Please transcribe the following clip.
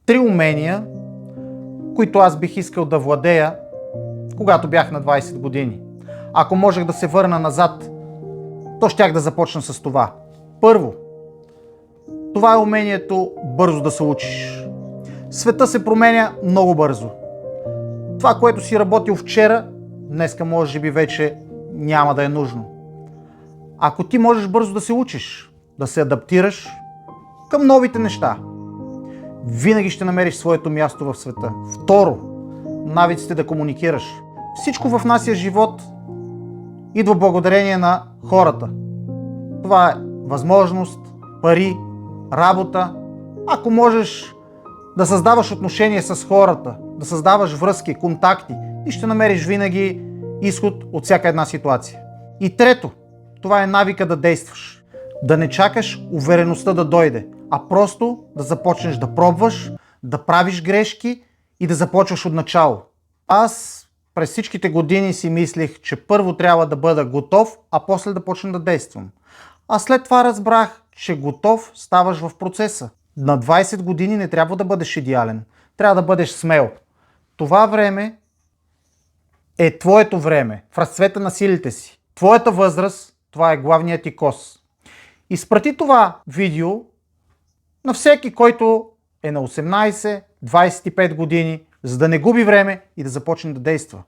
3 умения, които аз бих искал да владея, когато бях на 20 години. Ако можех да се върна назад, то щях да започна с това. Първо, това е умението бързо да се учиш. Света се променя много бързо. Това, което си работил вчера, днеска може би вече няма да е нужно. Ако ти можеш бързо да се учиш, да се адаптираш към новите неща, винаги ще намериш своето място в света. Второ, навиците да комуникираш. Всичко в нашия живот идва благодарение на хората. Това е възможност, пари, работа. Ако можеш да създаваш отношения с хората, да създаваш връзки, контакти, ти ще намериш винаги изход от всяка една ситуация. И трето, това е навика да действаш. Да не чакаш увереността да дойде, а просто да започнеш да пробваш, да правиш грешки и да започваш от начало. Аз през всичките години си мислих, че първо трябва да бъда готов, а после да почна да действам. А след това разбрах, че готов ставаш в процеса. На 20 години не трябва да бъдеш идеален. Трябва да бъдеш смел. Това време е твоето време, в разцвета на силите си. Твоята възраст, това е главният ти кос. Изпрати това видео на всеки, който е на 18, 25 години, за да не губи време и да започне да действа.